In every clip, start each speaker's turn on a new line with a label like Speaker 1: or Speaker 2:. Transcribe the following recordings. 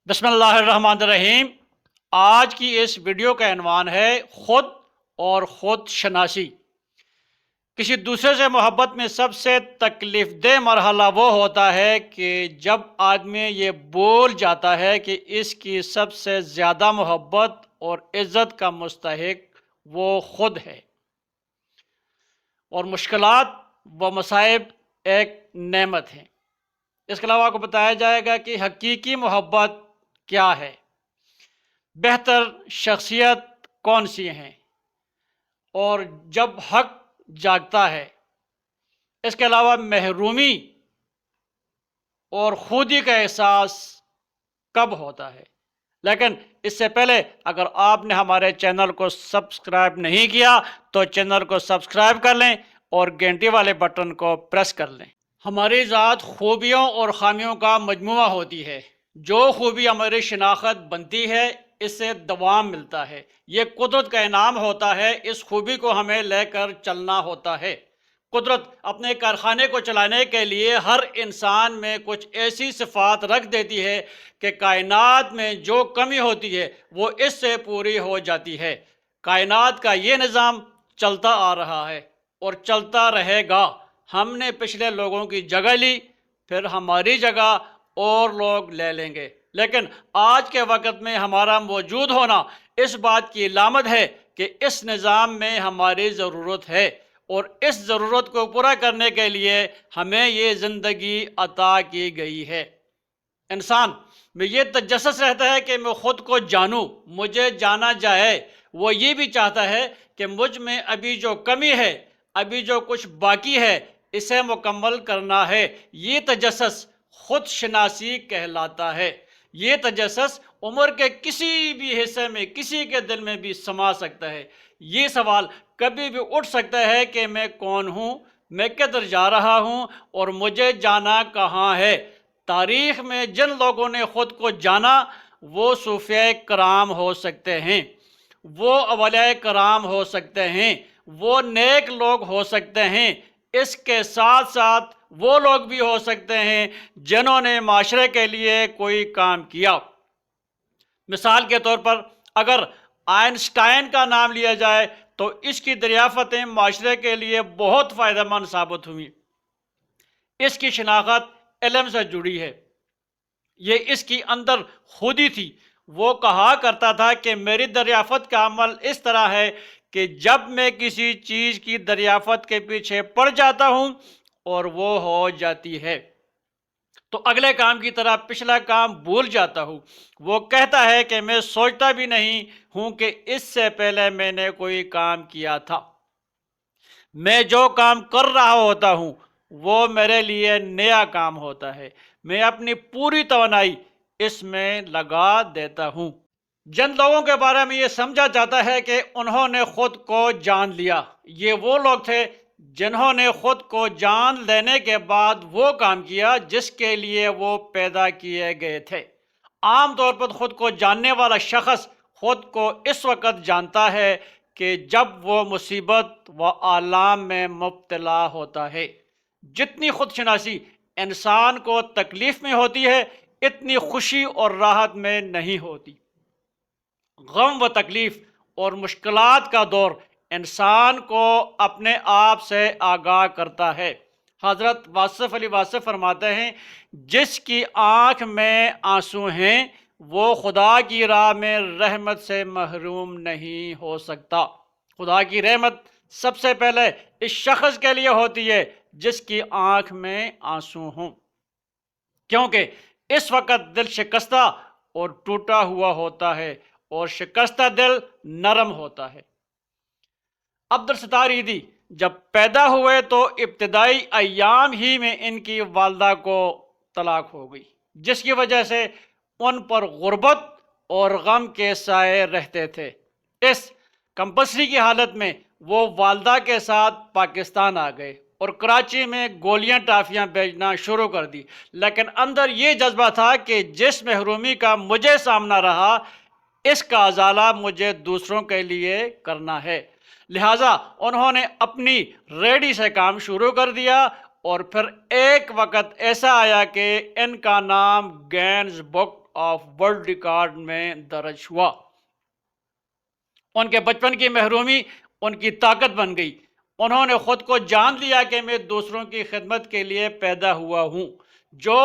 Speaker 1: بسم اللہ الرحمن الرحیم۔ آج کی اس ویڈیو کا عنوان ہے خود اور خود شناسی۔ کسی دوسرے سے محبت میں سب سے تکلیف دہ مرحلہ وہ ہوتا ہے کہ جب آدمی یہ بول جاتا ہے کہ اس کی سب سے زیادہ محبت اور عزت کا مستحق وہ خود ہے، اور مشکلات و مصائب ایک نعمت ہیں۔ اس کے علاوہ آپ کو بتایا جائے گا کہ حقیقی محبت کیا ہے، بہتر شخصیت کون سی ہیں، اور جب حق جاگتا ہے۔ اس کے علاوہ محرومی اور خودی کا احساس کب ہوتا ہے۔ لیکن اس سے پہلے اگر آپ نے ہمارے چینل کو سبسکرائب نہیں کیا تو چینل کو سبسکرائب کر لیں اور گھنٹی والے بٹن کو پریس کر لیں۔ ہماری ذات خوبیوں اور خامیوں کا مجموعہ ہوتی ہے۔ جو خوبی ہماری شناخت بنتی ہے، اس سے دوام ملتا ہے، یہ قدرت کا انعام ہوتا ہے۔ اس خوبی کو ہمیں لے کر چلنا ہوتا ہے۔ قدرت اپنے کارخانے کو چلانے کے لیے ہر انسان میں کچھ ایسی صفات رکھ دیتی ہے کہ کائنات میں جو کمی ہوتی ہے وہ اس سے پوری ہو جاتی ہے۔ کائنات کا یہ نظام چلتا آ رہا ہے اور چلتا رہے گا۔ ہم نے پچھلے لوگوں کی جگہ لی، پھر ہماری جگہ اور لوگ لے لیں گے، لیکن آج کے وقت میں ہمارا موجود ہونا اس بات کی علامت ہے کہ اس نظام میں ہماری ضرورت ہے، اور اس ضرورت کو پورا کرنے کے لیے ہمیں یہ زندگی عطا کی گئی ہے۔ انسان میں یہ تجسس رہتا ہے کہ میں خود کو جانوں، مجھے جانا جائے۔ وہ یہ بھی چاہتا ہے کہ مجھ میں ابھی جو کمی ہے، ابھی جو کچھ باقی ہے، اسے مکمل کرنا ہے۔ یہ تجسس خود شناسی کہلاتا ہے۔ یہ تجسس عمر کے کسی بھی حصے میں کسی کے دل میں بھی سما سکتا ہے۔ یہ سوال کبھی بھی اٹھ سکتا ہے کہ میں کون ہوں، میں کدھر جا رہا ہوں، اور مجھے جانا کہاں ہے۔ تاریخ میں جن لوگوں نے خود کو جانا، وہ صوفیاء کرام ہو سکتے ہیں، وہ اولیاء کرام ہو سکتے ہیں، وہ نیک لوگ ہو سکتے ہیں۔ اس کے ساتھ ساتھ وہ لوگ بھی ہو سکتے ہیں جنہوں نے معاشرے کے لیے کوئی کام کیا۔ مثال کے طور پر اگر آئنسٹائن کا نام لیا جائے تو اس کی دریافتیں معاشرے کے لیے بہت فائدہ مند ثابت ہوئی۔ اس کی شناخت علم سے جڑی ہے، یہ اس کی اندر خودی تھی۔ وہ کہا کرتا تھا کہ میری دریافت کا عمل اس طرح ہے کہ جب میں کسی چیز کی دریافت کے پیچھے پڑ جاتا ہوں اور وہ ہو جاتی ہے تو اگلے کام کی طرح پچھلا کام بھول جاتا ہوں۔ وہ کہتا ہے کہ میں سوچتا بھی نہیں ہوں کہ اس سے پہلے میں نے کوئی کام کیا تھا۔ میں جو کام کر رہا ہوتا ہوں وہ میرے لیے نیا کام ہوتا ہے۔ میں اپنی پوری توانائی اس میں لگا دیتا ہوں۔ جن لوگوں کے بارے میں یہ سمجھا جاتا ہے کہ انہوں نے خود کو جان لیا، یہ وہ لوگ تھے جنہوں نے خود کو جان لینے کے بعد وہ کام کیا جس کے لیے وہ پیدا کیے گئے تھے۔ عام طور پر خود کو جاننے والا شخص خود کو اس وقت جانتا ہے کہ جب وہ مصیبت و آلام میں مبتلا ہوتا ہے۔ جتنی خود شناسی انسان کو تکلیف میں ہوتی ہے، اتنی خوشی اور راحت میں نہیں ہوتی۔ غم و تکلیف اور مشکلات کا دور انسان کو اپنے آپ سے آگاہ کرتا ہے۔ حضرت واصف علی واصف فرماتے ہیں، جس کی آنکھ میں آنسو ہیں وہ خدا کی راہ میں رحمت سے محروم نہیں ہو سکتا۔ خدا کی رحمت سب سے پہلے اس شخص کے لیے ہوتی ہے جس کی آنکھ میں آنسو ہوں، کیونکہ اس وقت دل شکستہ اور ٹوٹا ہوا ہوتا ہے، اور شکستہ دل نرم ہوتا ہے۔ عبدالستار ایدھی جب پیدا ہوئے تو ابتدائی ایام ہی میں ان کی والدہ کو طلاق ہو گئی، جس کی وجہ سے ان پر غربت اور غم کے سائے رہتے تھے۔ اس کمپسری کی حالت میں وہ والدہ کے ساتھ پاکستان آ گئے اور کراچی میں گولیاں ٹافیاں بیچنا شروع کر دی، لیکن اندر یہ جذبہ تھا کہ جس محرومی کا مجھے سامنا رہا، اس کا ازالہ مجھے دوسروں کے لیے کرنا ہے۔ لہٰذا انہوں نے اپنی ریڈی سے کام شروع کر دیا، اور پھر ایک وقت ایسا آیا کہ ان کا نام gains book of world record میں درج ہوا۔ ان کے بچپن کی محرومی ان کی طاقت بن گئی۔ انہوں نے خود کو جان لیا کہ میں دوسروں کی خدمت کے لیے پیدا ہوا ہوں۔ جو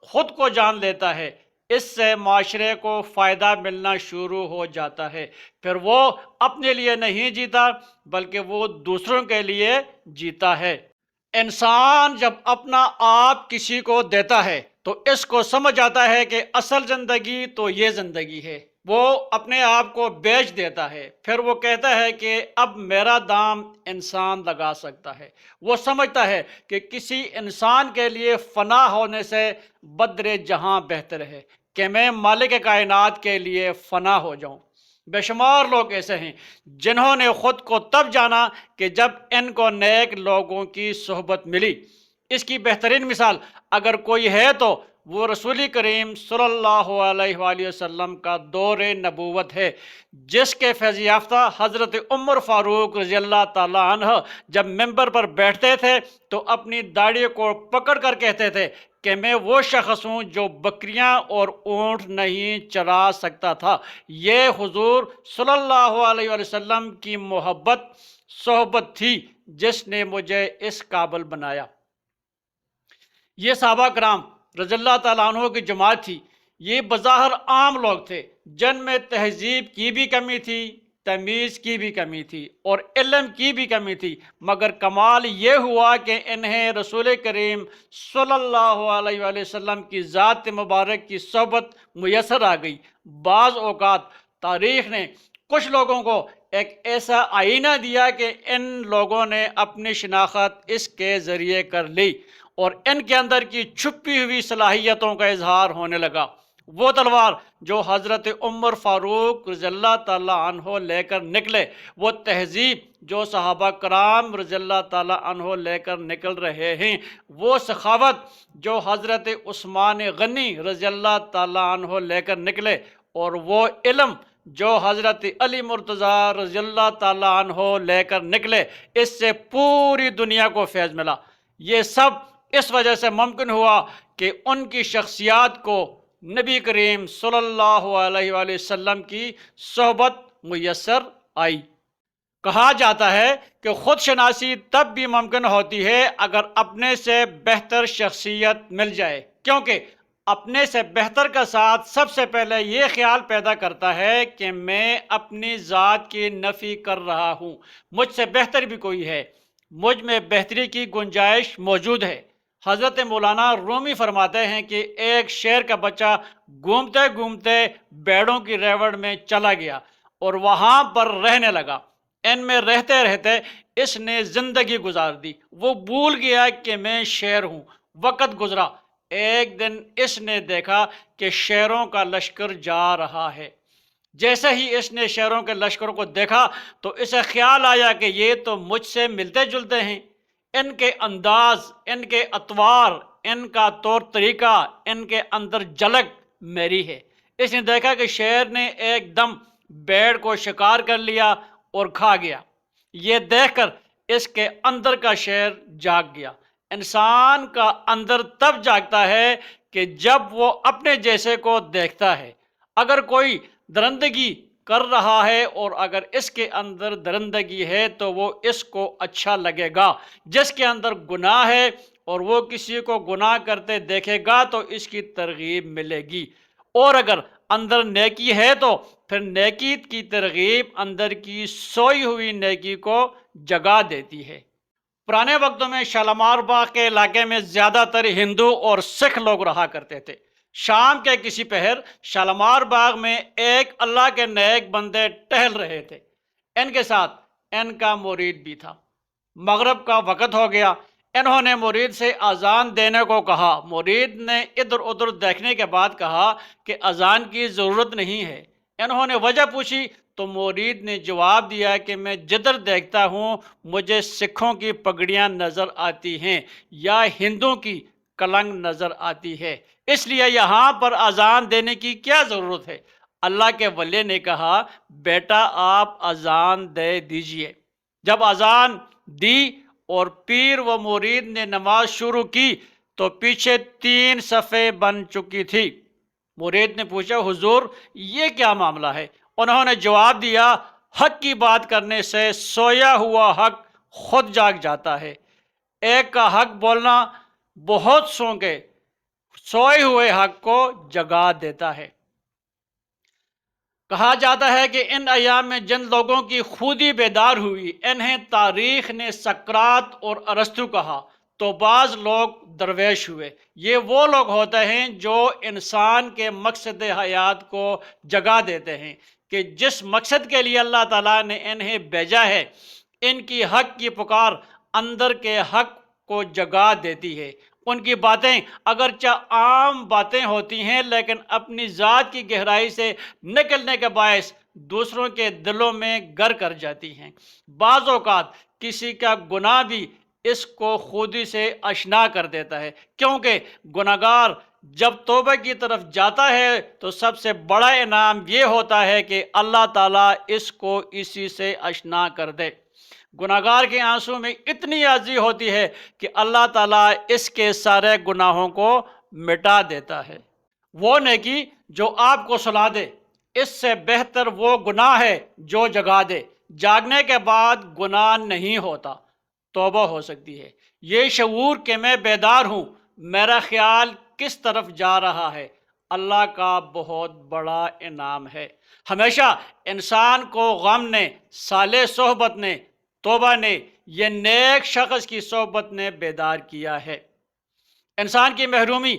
Speaker 1: خود کو جان لیتا ہے اس سے معاشرے کو فائدہ ملنا شروع ہو جاتا ہے۔ پھر وہ اپنے لیے نہیں جیتا بلکہ وہ دوسروں کے لیے جیتا ہے۔ انسان جب اپنا آپ کسی کو دیتا ہے تو اس کو سمجھ آتا ہے کہ اصل زندگی تو یہ زندگی ہے۔ وہ اپنے آپ کو بیچ دیتا ہے، پھر وہ کہتا ہے کہ اب میرا دام انسان لگا سکتا ہے۔ وہ سمجھتا ہے کہ کسی انسان کے لیے فنا ہونے سے بدر جہاں بہتر ہے کہ میں مالک کائنات کے لیے فنا ہو جاؤں۔ بے شمار لوگ ایسے ہیں جنہوں نے خود کو تب جانا کہ جب ان کو نیک لوگوں کی صحبت ملی۔ اس کی بہترین مثال اگر کوئی ہے تو وہ رسول کریم صلی اللہ علیہ وآلہ وسلم کا دور نبوت ہے، جس کے فیض یافتہ حضرت عمر فاروق رضی اللہ تعالیٰ عنہ جب ممبر پر بیٹھتے تھے تو اپنی داڑھی کو پکڑ کر کہتے تھے کہ میں وہ شخص ہوں جو بکریاں اور اونٹ نہیں چرا سکتا تھا۔ یہ حضور صلی اللہ علیہ وآلہ وسلم کی محبت صحبت تھی جس نے مجھے اس قابل بنایا۔ یہ صحابہ کرام رضی اللہ تعالیٰ عنہ کی جماعت تھی۔ یہ بظاہر عام لوگ تھے جن میں تہذیب کی بھی کمی تھی، تمیز کی بھی کمی تھی اور علم کی بھی کمی تھی، مگر کمال یہ ہوا کہ انہیں رسول کریم صلی اللہ علیہ وآلہ وسلم کی ذات مبارک کی صحبت میسر آ گئی۔ بعض اوقات تاریخ نے کچھ لوگوں کو ایک ایسا آئینہ دیا کہ ان لوگوں نے اپنی شناخت اس کے ذریعے کر لی اور ان کے اندر کی چھپی ہوئی صلاحیتوں کا اظہار ہونے لگا۔ وہ تلوار جو حضرت عمر فاروق رضی اللہ تعالیٰ عنہ لے کر نکلے، وہ تہذیب جو صحابہ کرام رضی اللہ تعالیٰ عنہ لے کر نکل رہے ہیں، وہ سخاوت جو حضرت عثمان غنی رضی اللہ تعالیٰ عنہ لے کر نکلے، اور وہ علم جو حضرت علی مرتضیٰ رضی اللہ تعالیٰ عنہ لے کر نکلے، اس سے پوری دنیا کو فیض ملا۔ یہ سب اس وجہ سے ممکن ہوا کہ ان کی شخصیات کو نبی کریم صلی اللہ علیہ وآلہ وسلم کی صحبت میسر آئی۔ کہا جاتا ہے کہ خود شناسی تب بھی ممکن ہوتی ہے اگر اپنے سے بہتر شخصیت مل جائے، کیونکہ اپنے سے بہتر کا ساتھ سب سے پہلے یہ خیال پیدا کرتا ہے کہ میں اپنی ذات کی نفی کر رہا ہوں، مجھ سے بہتر بھی کوئی ہے، مجھ میں بہتری کی گنجائش موجود ہے۔ حضرت مولانا رومی فرماتے ہیں کہ ایک شیر کا بچہ گھومتے گھومتے بیڑوں کی ریوڑ میں چلا گیا اور وہاں پر رہنے لگا۔ ان میں رہتے رہتے اس نے زندگی گزار دی، وہ بھول گیا کہ میں شیر ہوں۔ وقت گزرا، ایک دن اس نے دیکھا کہ شیروں کا لشکر جا رہا ہے۔ جیسے ہی اس نے شیروں کے لشکر کو دیکھا تو اسے خیال آیا کہ یہ تو مجھ سے ملتے جلتے ہیں، ان کے انداز، ان کے اطوار، ان کا طور طریقہ، ان کے اندر جھلک میری ہے۔ اس نے دیکھا کہ شیر نے ایک دم بیڑ کو شکار کر لیا اور کھا گیا۔ یہ دیکھ کر اس کے اندر کا شیر جاگ گیا۔ انسان کا اندر تب جاگتا ہے کہ جب وہ اپنے جیسے کو دیکھتا ہے۔ اگر کوئی درندگی کر رہا ہے اور اگر اس کے اندر درندگی ہے تو وہ اس کو اچھا لگے گا۔ جس کے اندر گناہ ہے اور وہ کسی کو گناہ کرتے دیکھے گا تو اس کی ترغیب ملے گی، اور اگر اندر نیکی ہے تو پھر نیکی کی ترغیب اندر کی سوئی ہوئی نیکی کو جگا دیتی ہے۔ پرانے وقتوں میں شالمار باغ کے علاقے میں زیادہ تر ہندو اور سکھ لوگ رہا کرتے تھے۔ شام کے کسی پہر شالمار باغ میں ایک اللہ کے نیک بندے ٹہل رہے تھے، ان کے ساتھ ان کا مرید بھی تھا۔ مغرب کا وقت ہو گیا، انہوں نے مرید سے اذان دینے کو کہا۔ مرید نے ادھر ادھر دیکھنے کے بعد کہا کہ اذان کی ضرورت نہیں ہے۔ انہوں نے وجہ پوچھی تو مرید نے جواب دیا کہ میں جدھر دیکھتا ہوں مجھے سکھوں کی پگڑیاں نظر آتی ہیں یا ہندوؤں کی کلنگ نظر آتی ہے، اس لیے یہاں پر اذان دینے کی کیا ضرورت ہے؟ اللہ کے ولی نے کہا بیٹا آپ اذان دے دیجئے۔ جب اذان دی اور پیر و مرید نے نماز شروع کی تو پیچھے 3 صفیں بن چکی تھی۔ مرید نے پوچھا حضور یہ کیا معاملہ ہے؟ انہوں نے جواب دیا حق کی بات کرنے سے سویا ہوا حق خود جاگ جاتا ہے۔ ایک کا حق بولنا بہت سو کے سوئے ہوئے حق کو جگا دیتا ہے۔ کہا جاتا ہے کہ ان ایام میں جن لوگوں کی خودی بیدار ہوئی انہیں تاریخ نے سقراط اور ارسطو کہا، تو بعض لوگ درویش ہوئے۔ یہ وہ لوگ ہوتے ہیں جو انسان کے مقصد حیات کو جگا دیتے ہیں کہ جس مقصد کے لیے اللہ تعالیٰ نے انہیں بھیجا ہے۔ ان کی حق کی پکار اندر کے حق کو جگا دیتی ہے۔ ان کی باتیں اگرچہ عام باتیں ہوتی ہیں لیکن اپنی ذات کی گہرائی سے نکلنے کے باعث دوسروں کے دلوں میں گر کر جاتی ہیں۔ بعض اوقات کسی کا گناہ بھی اس کو خودی سے آشنا کر دیتا ہے، کیونکہ گناہگار جب توبہ کی طرف جاتا ہے تو سب سے بڑا انعام یہ ہوتا ہے کہ اللہ تعالیٰ اس کو اسی سے آشنا کر دے۔ گناہگار کے آنسوں میں اتنی عاجزی ہوتی ہے کہ اللہ تعالیٰ اس کے سارے گناہوں کو مٹا دیتا ہے۔ وہ نیکی جو آپ کو سلا دے، اس سے بہتر وہ گناہ ہے جو جگا دے۔ جاگنے کے بعد گناہ نہیں ہوتا، توبہ ہو سکتی ہے۔ یہ شعور کہ میں بیدار ہوں، میرا خیال کس طرف جا رہا ہے، اللہ کا بہت بڑا انعام ہے۔ ہمیشہ انسان کو غم نے، صالح صحبت نے، توبہ نے، یہ نیک شخص کی صحبت نے بیدار کیا ہے۔ انسان کی محرومی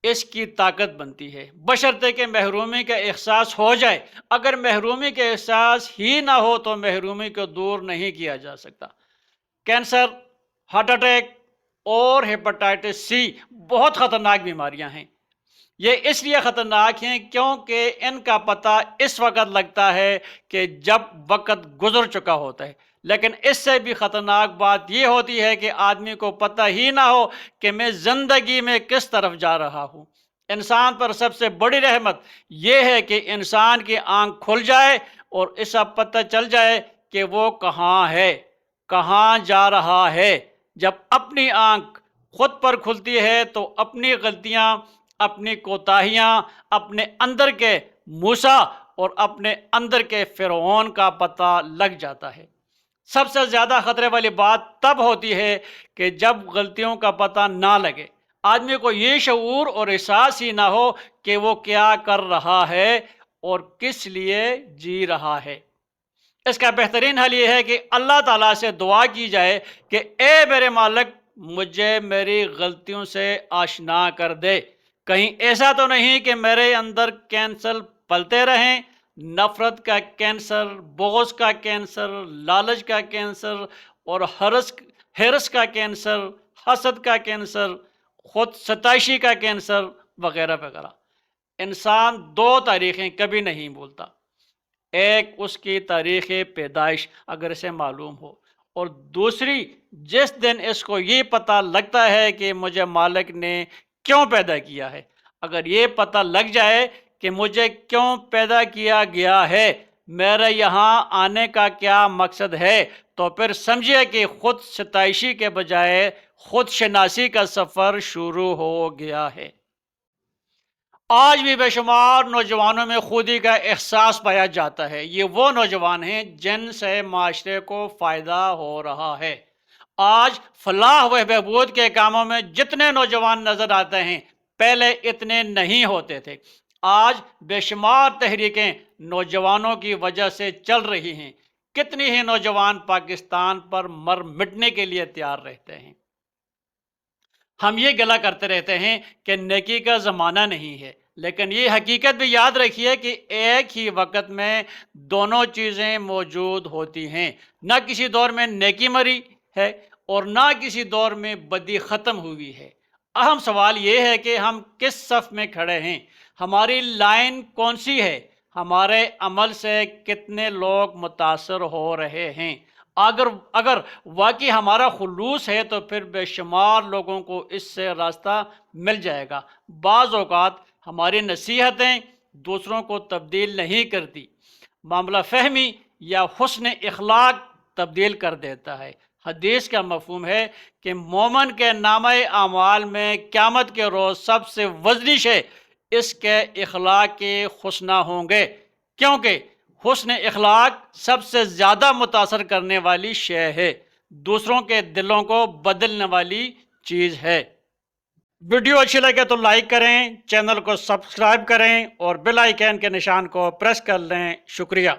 Speaker 1: اس کی طاقت بنتی ہے، بشرطے کہ محرومی کا احساس ہو جائے۔ اگر محرومی کا احساس ہی نہ ہو تو محرومی کو دور نہیں کیا جا سکتا۔ کینسر، ہارٹ اٹیک اور ہیپاٹائٹس سی بہت خطرناک بیماریاں ہیں۔ یہ اس لیے خطرناک ہیں کیونکہ ان کا پتہ اس وقت لگتا ہے کہ جب وقت گزر چکا ہوتا ہے، لیکن اس سے بھی خطرناک بات یہ ہوتی ہے کہ آدمی کو پتہ ہی نہ ہو کہ میں زندگی میں کس طرف جا رہا ہوں۔ انسان پر سب سے بڑی رحمت یہ ہے کہ انسان کی آنکھ کھل جائے اور اسے پتہ چل جائے کہ وہ کہاں ہے، کہاں جا رہا ہے۔ جب اپنی آنکھ خود پر کھلتی ہے تو اپنی غلطیاں، اپنی کوتاہیاں، اپنے اندر کے موسیٰ اور اپنے اندر کے فرعون کا پتہ لگ جاتا ہے۔ سب سے زیادہ خطرے والی بات تب ہوتی ہے کہ جب غلطیوں کا پتہ نہ لگے، آدمی کو یہ شعور اور احساس ہی نہ ہو کہ وہ کیا کر رہا ہے اور کس لیے جی رہا ہے۔ اس کا بہترین حل یہ ہے کہ اللہ تعالیٰ سے دعا کی جائے کہ اے میرے مالک، مجھے میری غلطیوں سے آشنا کر دے۔ کہیں ایسا تو نہیں کہ میرے اندر کینسر پلتے رہیں، نفرت کا کینسر، بغض کا کینسر، لالچ کا کینسر اور حرص کا کینسر، حسد کا کینسر، خود ستائشی کا کینسر وغیرہ وغیرہ۔ انسان دو تاریخیں کبھی نہیں بھولتا، ایک اس کی تاریخ پیدائش اگر اسے معلوم ہو، اور دوسری جس دن اس کو یہ پتہ لگتا ہے کہ مجھے مالک نے کیوں پیدا کیا ہے۔ اگر یہ پتہ لگ جائے کہ مجھے کیوں پیدا کیا گیا ہے، میرے یہاں آنے کا کیا مقصد ہے، تو پھر سمجھیے کہ خود ستائشی کے بجائے خود شناسی کا سفر شروع ہو گیا ہے۔ آج بھی بے شمار نوجوانوں میں خودی کا احساس پایا جاتا ہے۔ یہ وہ نوجوان ہیں جن سے معاشرے کو فائدہ ہو رہا ہے۔ آج فلاح و بہبود کے کاموں میں جتنے نوجوان نظر آتے ہیں پہلے اتنے نہیں ہوتے تھے۔ آج بے شمار تحریکیں نوجوانوں کی وجہ سے چل رہی ہیں۔ کتنی ہی نوجوان پاکستان پر مر مٹنے کے لیے تیار رہتے ہیں۔ ہم یہ گلہ کرتے رہتے ہیں کہ نیکی کا زمانہ نہیں ہے، لیکن یہ حقیقت بھی یاد رکھیے کہ ایک ہی وقت میں دونوں چیزیں موجود ہوتی ہیں۔ نہ کسی دور میں نیکی مری ہے اور نہ کسی دور میں بدی ختم ہوئی ہے۔ اہم سوال یہ ہے کہ ہم کس صف میں کھڑے ہیں، ہماری لائن کون سی ہے، ہمارے عمل سے کتنے لوگ متاثر ہو رہے ہیں۔ اگر واقعی ہمارا خلوص ہے تو پھر بے شمار لوگوں کو اس سے راستہ مل جائے گا۔ بعض اوقات ہماری نصیحتیں دوسروں کو تبدیل نہیں کرتی، معاملہ فہمی یا حسن اخلاق تبدیل کر دیتا ہے۔ حدیث کا مفہوم ہے کہ مومن کے نامہ اعمال میں قیامت کے روز سب سے وزنی شے اس کے اخلاق کے حسنہ ہوں گے، کیونکہ حسن اخلاق سب سے زیادہ متاثر کرنے والی شے ہے، دوسروں کے دلوں کو بدلنے والی چیز ہے۔ ویڈیو اچھی لگے تو لائک کریں، چینل کو سبسکرائب کریں اور بیل آئیکن کے نشان کو پریس کر لیں۔ شکریہ۔